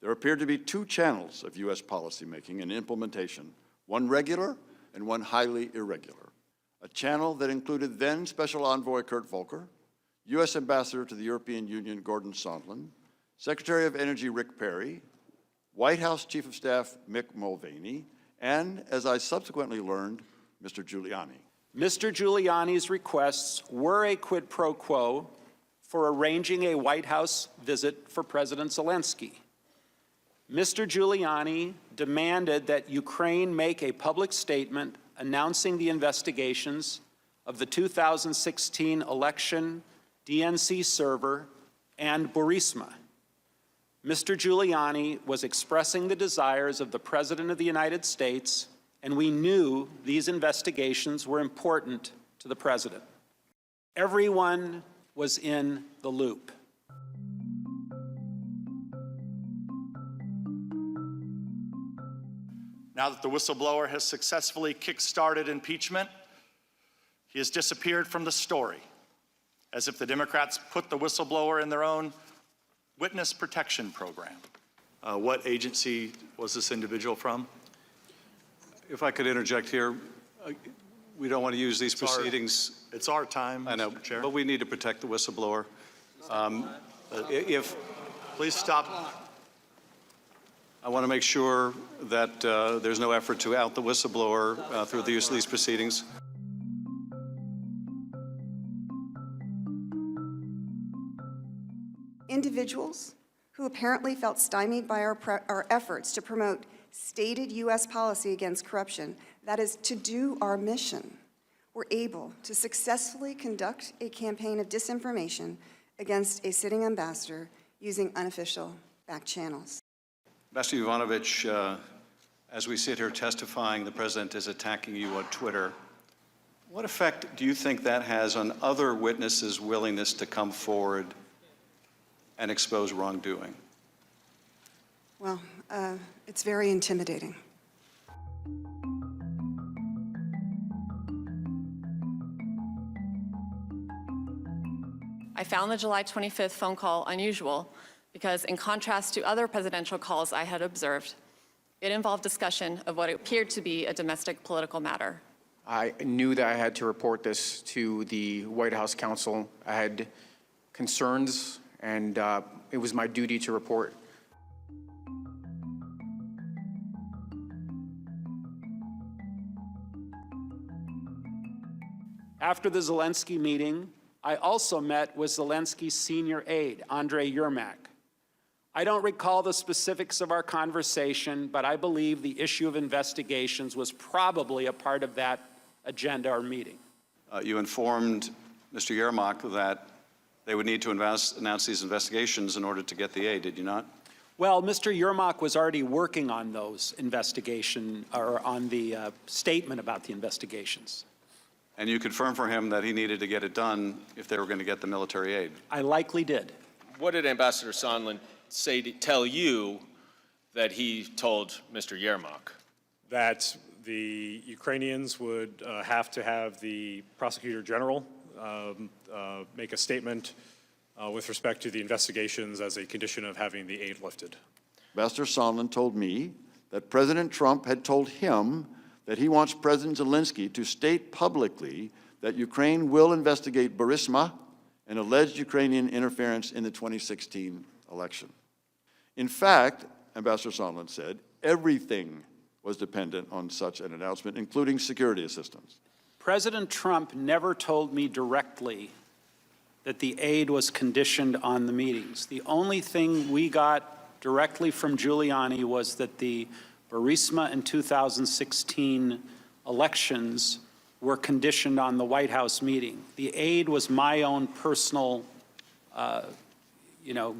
there appeared to be two channels of U.S. policymaking and implementation, one regular and one highly irregular. A channel that included then Special Envoy Kurt Volker, U.S. Ambassador to the European Union Gordon Sondland, Secretary of Energy Rick Perry, White House Chief of Staff Mick Mulvaney, and, as I subsequently learned, Mr. Giuliani. Mr. Giuliani's requests were a quid pro quo for arranging a White House visit for President Zelensky. Mr. Giuliani demanded that Ukraine make a public statement announcing the investigations of the 2016 election, DNC server, and Burisma. Mr. Giuliani was expressing the desires of the President of the United States, and we knew these investigations were important to the President. Everyone was in the loop. Now that the whistleblower has successfully kick-started impeachment, he has disappeared from the story, as if the Democrats put the whistleblower in their own witness protection program. What agency was this individual from? If I could interject here, we don't want to use these proceedings. It's our time, I know, Mr. Chair. but we need to protect the whistleblower. Please stop. I want to make sure that there's no effort to out the whistleblower through the use of these proceedings. Individuals who apparently felt stymied by our efforts to promote stated U.S. policy against corruption, that is, to do our mission, were able to successfully conduct a campaign of disinformation against a sitting ambassador using unofficial back channels. Ambassador Yovanovitch, as we sit here testifying, the President is attacking you on Twitter. What effect do you think that has on other witnesses' willingness to come forward and expose wrongdoing? Well, it's very intimidating. I found the July 25th phone call unusual because, in contrast to other presidential calls I had observed, it involved discussion of what appeared to be a domestic political matter. I knew that I had to report this to the White House counsel. I had concerns, and it was my duty to report. After the Zelensky meeting, I also met with Zelensky's senior aide, Andrei Yermak. I don't recall the specifics of our conversation, but I believe the issue of investigations was probably a part of that agenda or meeting. You informed Mr. Yermak that they would need to announce these investigations in order to get the aid, did you not? Well, Mr. Yermak was already working on those investigation, or on the statement about the investigations. And you confirmed for him that he needed to get it done if they were going to get the military aid? I likely did. What did Ambassador Sondland tell you that he told Mr. Yermak? That the Ukrainians would have to have the Prosecutor General make a statement with respect to the investigations as a condition of having the aid lifted. Ambassador Sondland told me that President Trump had told him that he wants President Zelensky to state publicly that Ukraine will investigate Burisma and alleged Ukrainian interference in the 2016 election. In fact, Ambassador Sondland said, everything was dependent on such an announcement, including security assistance. President Trump never told me directly that the aid was conditioned on the meetings. The only thing we got directly from Giuliani was that the Burisma in 2016 elections were conditioned on the White House meeting. The aid was my own personal,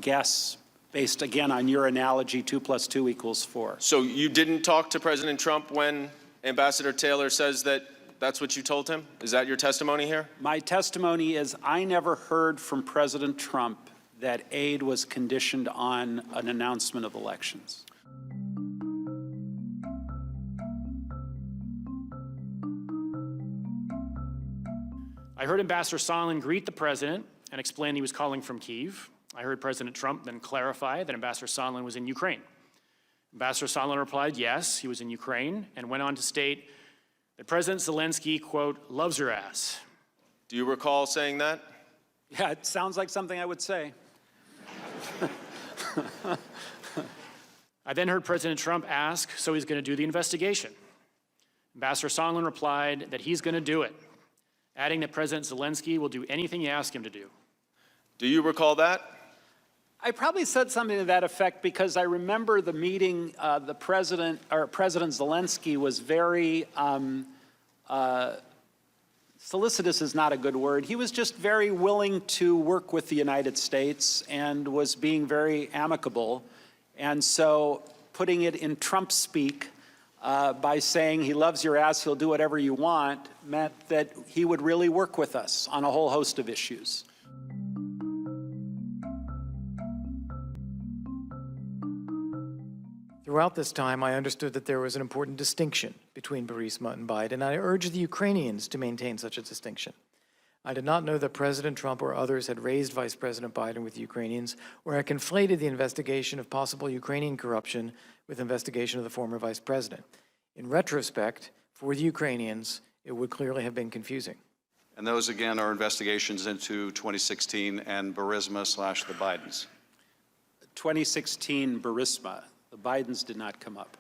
guess, based again on your analogy, 2 + 2 = 4. So you didn't talk to President Trump when Ambassador Taylor says that that's what you told him? Is that your testimony here? My testimony is I never heard from President Trump that aid was conditioned on an announcement of elections. I heard Ambassador Sondland greet the president and explain he was calling from Kyiv. I heard President Trump then clarify that Ambassador Sondland was in Ukraine. Ambassador Sondland replied, yes, he was in Ukraine, and went on to state that President Zelensky, quote, loves your ass. Do you recall saying that? Yeah, it sounds like something I would say. I then heard President Trump ask, so he's going to do the investigation. Ambassador Sondland replied that he's going to do it, adding that President Zelensky will do anything you ask him to do. Do you recall that? I probably said something to that effect because I remember the meeting, President Zelensky was very, solicitous is not a good word. He was just very willing to work with the United States and was being very amicable. And so putting it in Trump speak by saying he loves your ass, he'll do whatever you want, meant that he would really work with us on a whole host of issues. Throughout this time, I understood that there was an important distinction between Burisma and Biden, and I urged the Ukrainians to maintain such a distinction. I did not know that President Trump or others had raised Vice President Biden with the Ukrainians, or had conflated the investigation of possible Ukrainian corruption with investigation of the former vice president. In retrospect, for the Ukrainians, it would clearly have been confusing. And those, again, are investigations into 2016 and Burisma/the Bidens. 2016 Burisma, the Bidens did not come up.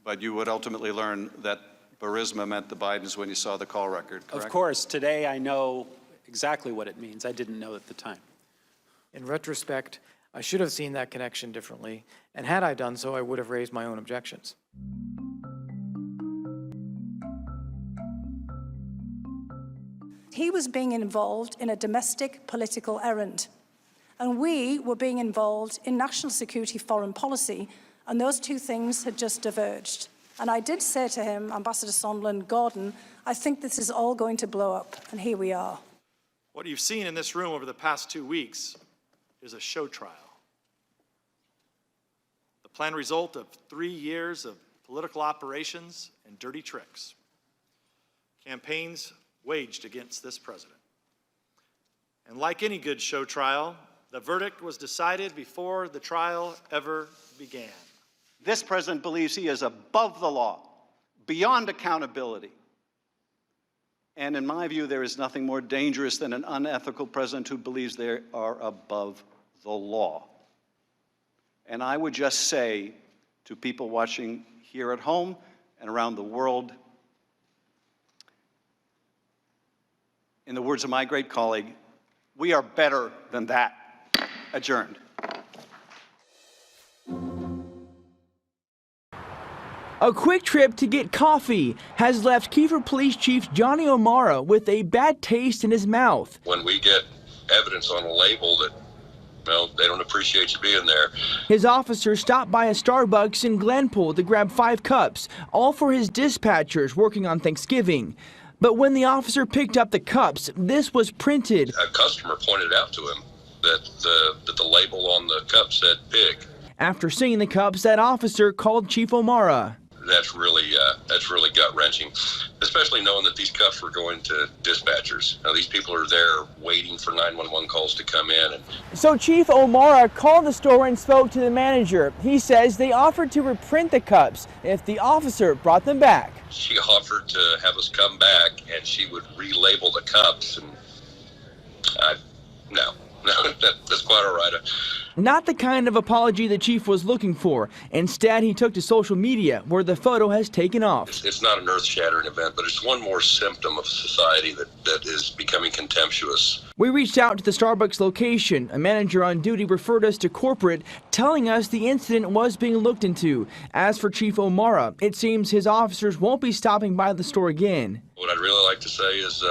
But you would ultimately learn that Burisma meant the Bidens when you saw the call record, correct? Of course, today I know exactly what it means. I didn't know at the time. In retrospect, I should have seen that connection differently, and had I done so, I would have raised my own objections. He was being involved in a domestic political errand, and we were being involved in national security foreign policy, and those two things had just diverged. And I did say to him, Ambassador Sondland, Gordon, I think this is all going to blow up, and here we are. What you've seen in this room over the past 2 weeks is a show trial. The planned result of 3 years of political operations and dirty tricks. Campaigns waged against this president. And like any good show trial, the verdict was decided before the trial ever began. This president believes he is above the law, beyond accountability. And in my view, there is nothing more dangerous than an unethical president who believes they are above the law. And I would just say to people watching here at home and around the world, in the words of my great colleague, we are better than that. Adjourned. A quick trip to get coffee has left Kiefer Police Chief Johnny O'Mara with a bad taste in his mouth. When we get evidence on a label that, well, they don't appreciate you being there. His officer stopped by a Starbucks in Glenpool to grab 5 cups, all for his dispatchers working on Thanksgiving. But when the officer picked up the cups, this was printed. A customer pointed out to him that the label on the cup said pig. After seeing the cups, that officer called Chief O'Mara. That's really gut-wrenching, especially knowing that these cups were going to dispatchers. Now, these people are there waiting for 911 calls to come in. So Chief O'Mara called the store and spoke to the manager. He says they offered to reprint the cups if the officer brought them back. She offered to have us come back and she would relabel the cups, and no, that's quite all right. Not the kind of apology the chief was looking for. Instead, he took to social media, where the photo has taken off. It's not an earth-shattering event, but it's one more symptom of a society that is becoming contemptuous. We reached out to the Starbucks location. A manager on duty referred us to corporate, telling us the incident was being looked into. As for Chief O'Mara, it seems his officers won't be stopping by the store again. What I'd really like to say is,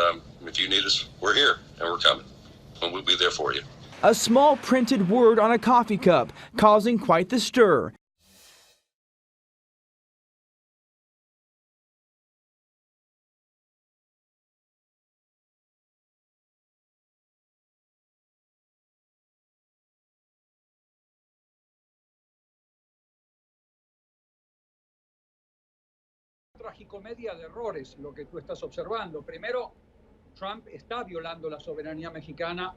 if you need us, we're here, and we're coming, and we'll be there for you. A small printed word on a coffee cup, causing quite the stir. Tragicomedia de errores, lo que tú estás observando. Primero, Trump está violando la soberanía mexicana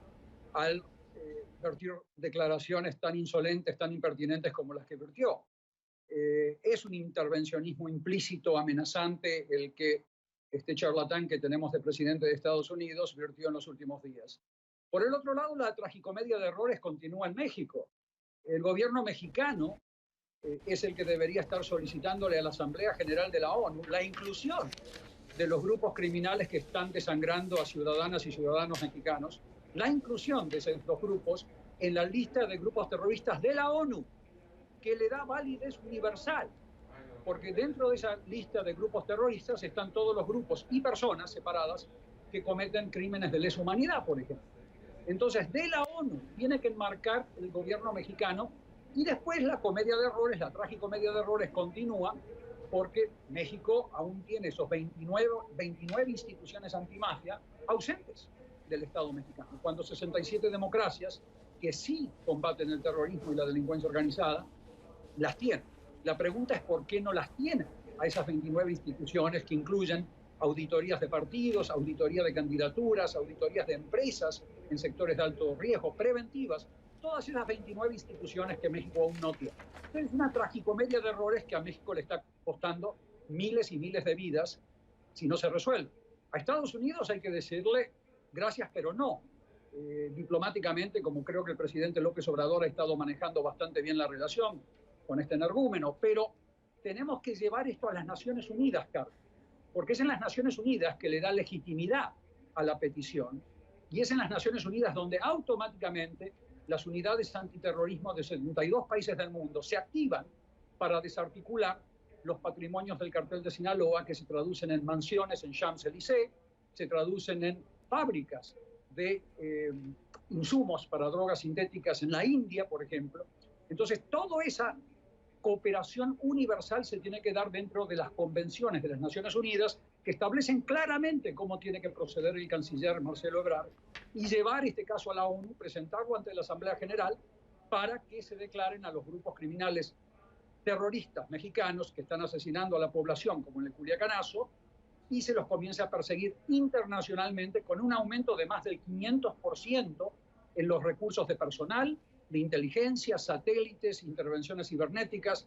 al vertir declaraciones tan insolentes, tan impertinentes como las que vertió. Es un intervencionismo implícito, amenazante, el que este charlatán que tenemos de presidente de Estados Unidos vertió en los últimos días. Por el otro lado, la tragicomedia de errores continúa en México. El gobierno mexicano es el que debería estar solicitándole a la Asamblea General de la ONU la inclusión de los grupos criminales que están desangrando a ciudadanas y ciudadanos mexicanos, la inclusión de esos dos grupos en la lista de grupos terroristas de la ONU, que le da validez universal, porque dentro de esa lista de grupos terroristas están todos los grupos y personas separadas que cometen crímenes de lesa humanidad, por ejemplo. Entonces, de la ONU tiene que enmarcar el gobierno mexicano y después la comedia de errores, la tragicomedia de errores continúa porque México aún tiene esos 29 instituciones antimafia ausentes del Estado mexicano, cuando 67 democracias que sí combaten el terrorismo y la delincuencia organizada, las tienen. La pregunta es por qué no las tienen a esas 29 instituciones que incluyen auditorías de partidos, auditoría de candidaturas, auditorías de empresas en sectores de alto riesgo, preventivas, todas esas 29 instituciones que México aún no tiene. Es una tragicomedia de errores que a México le está costando miles y miles de vidas si no se resuelve. A Estados Unidos hay que decirle gracias, pero no. Diplomáticamente, como creo que el presidente López Obrador ha estado manejando bastante bien la relación con este energúmeno, pero tenemos que llevar esto a las Naciones Unidas, Carlos, porque es en las Naciones Unidas que le da legitimidad a la petición y es en las Naciones Unidas donde automáticamente las unidades antiterrorismo de 72 países del mundo se activan para desarticular los patrimonios del cartel de Sinaloa, que se traducen en mansiones en Champs-Élysées, se traducen en fábricas de insumos para drogas sintéticas en la India, por ejemplo. Entonces, toda esa cooperación universal se tiene que dar dentro de las convenciones de las Naciones Unidas que establecen claramente cómo tiene que proceder el canciller Marcelo Ebrard y llevar este caso a la ONU, presentarlo ante la Asamblea General para que se declaren a los grupos criminales terroristas mexicanos que están asesinando a la población, como en el Culiacanazo, y se los comience a perseguir internacionalmente con un aumento de más del 500% en los recursos de personal, de inteligencia, satélites, intervenciones cibernéticas,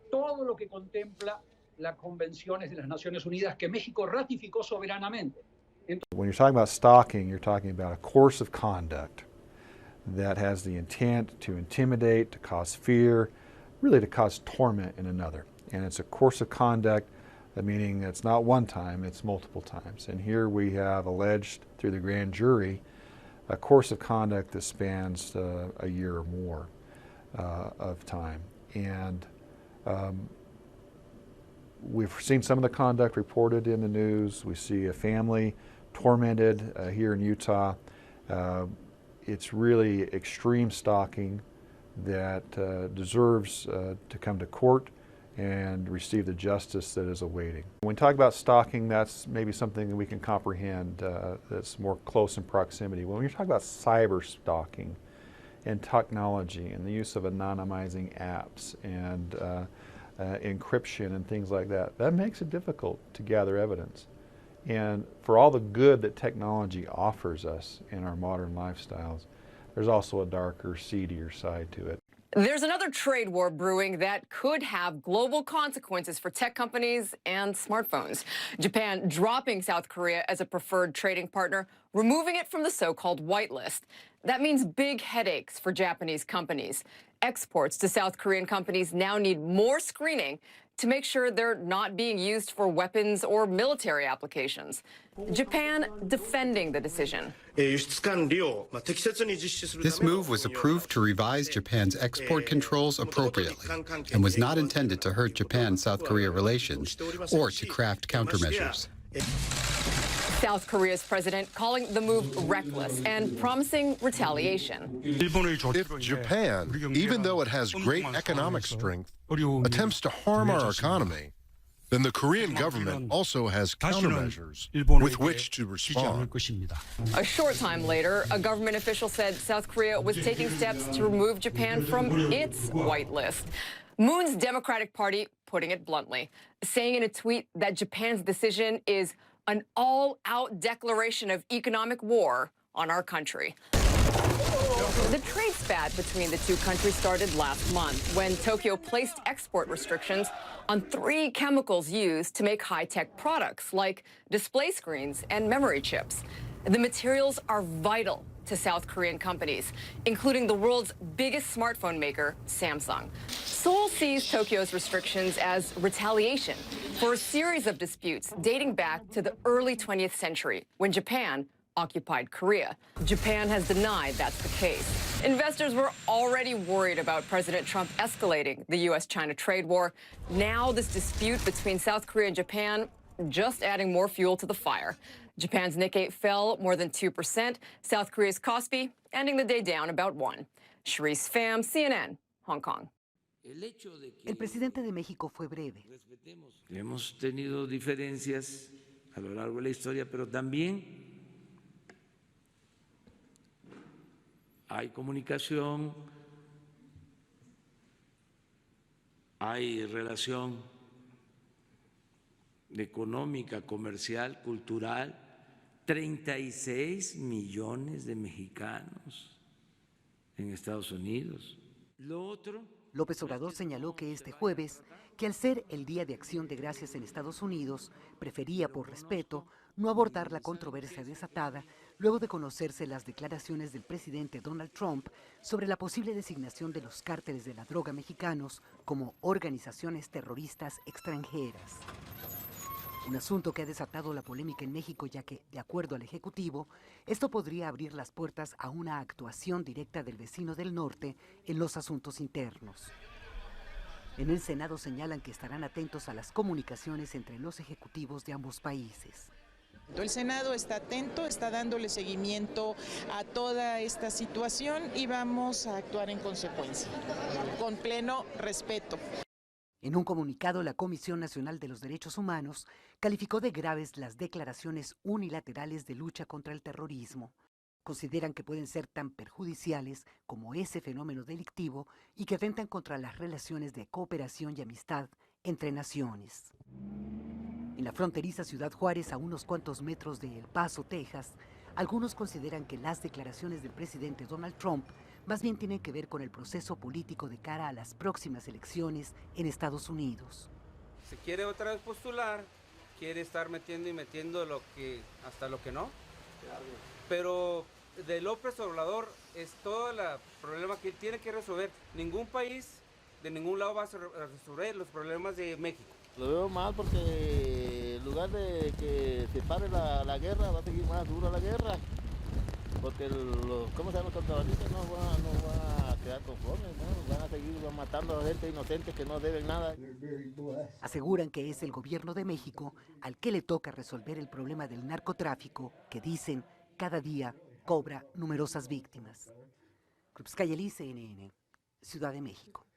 todo lo que contempla las convenciones de las Naciones Unidas que México ratificó soberanamente. When you're talking about stalking, you're talking about a course of conduct that has the intent to intimidate, to cause fear, really to cause torment in another. And it's a course of conduct, meaning it's not one time, it's multiple times. And here we have alleged through the grand jury a course of conduct that spans a year or more of time. And we've seen some of the conduct reported in the news. We see a family tormented here in Utah. It's really extreme stalking that deserves to come to court and receive the justice that is awaiting. When we talk about stalking, that's maybe something that we can comprehend that's more close in proximity. When you're talking about cyber stalking and technology and the use of anonymizing apps and encryption and things like that, that makes it difficult to gather evidence. And for all the good that technology offers us in our modern lifestyles, there's also a darker, seedier side to it. There's another trade war brewing that could have global consequences for tech companies and smartphones. Japan dropping South Korea as a preferred trading partner, removing it from the so-called whitelist. That means big headaches for Japanese companies. Exports to South Korean companies now need more screening to make sure they're not being used for weapons or military applications. Japan defending the decision. This move was approved to revise Japan's export controls appropriately and was not intended to hurt Japan-South Korea relations or to craft countermeasures. South Korea's president calling the move reckless and promising retaliation. If Japan, even though it has great economic strength, attempts to harm our economy, then the Korean government also has countermeasures with which to respond. A short time later, a government official said South Korea was taking steps to remove Japan from its white list. Moon's Democratic Party putting it bluntly, saying in a tweet that Japan's decision is an all-out declaration of economic war on our country. The trade spat between the two countries started last month when Tokyo placed export restrictions on 3 chemicals used to make high-tech products like display screens and memory chips. The materials are vital to South Korean companies, including the world's biggest smartphone maker, Samsung. Seoul sees Tokyo's restrictions as retaliation for a series of disputes dating back to the early 20th century when Japan occupied Korea. Japan has denied that's the case. Investors were already worried about President Trump escalating the U.S.-China trade war. Now this dispute between South Korea and Japan just adding more fuel to the fire. Japan's Nikkei fell more than 2%. South Korea's Kospi ending the day down about 1%. Sharice Pham, CNN, Hong Kong. El presidente de México fue breve. Hemos tenido diferencias a lo largo de la historia, pero también hay comunicación, hay relación económica, comercial, cultural. 36 millones de mexicanos en Estados Unidos. Lo otro. López Obrador señaló que este jueves, que al ser el Día de Acción de Gracias en Estados Unidos, prefería por respeto no abordar la controversia desatada luego de conocerse las declaraciones del presidente Donald Trump sobre la posible designación de los cárteles de la droga mexicanos como organizaciones terroristas extranjeras. Un asunto que ha desatado la polémica en México, ya que, de acuerdo al Ejecutivo, esto podría abrir las puertas a una actuación directa del vecino del norte en los asuntos internos. En el Senado señalan que estarán atentos a las comunicaciones entre los ejecutivos de ambos países. El Senado está atento, está dándole seguimiento a toda esta situación y vamos a actuar en consecuencia, con pleno respeto. En un comunicado, la Comisión Nacional de los Derechos Humanos calificó de graves las declaraciones unilaterales de lucha contra el terrorismo. Consideran que pueden ser tan perjudiciales como ese fenómeno delictivo y que atentan contra las relaciones de cooperación y amistad entre naciones. En la fronteriza Ciudad Juárez, a unos cuantos metros de El Paso, Texas, algunos consideran que las declaraciones del presidente Donald Trump más bien tienen que ver con el proceso político de cara a las próximas elecciones en Estados Unidos. Se quiere otra vez postular, quiere estar metiendo y metiendo hasta lo que no. Pero de López Obrador es todo el problema que él tiene que resolver. Ningún país de ningún lado va a resolver los problemas de México. Lo veo mal porque en lugar de que se pare la guerra, va a seguir más dura la guerra. Porque los contrabandistas no van a quedar conformes, ¿no? Van a seguir matando a gente inocente que no deben nada. Aseguran que es el gobierno de México al que le toca resolver el problema del narcotráfico, que dicen cada día cobra numerosas víctimas. Cruz Cayelí, CNN, Ciudad de México.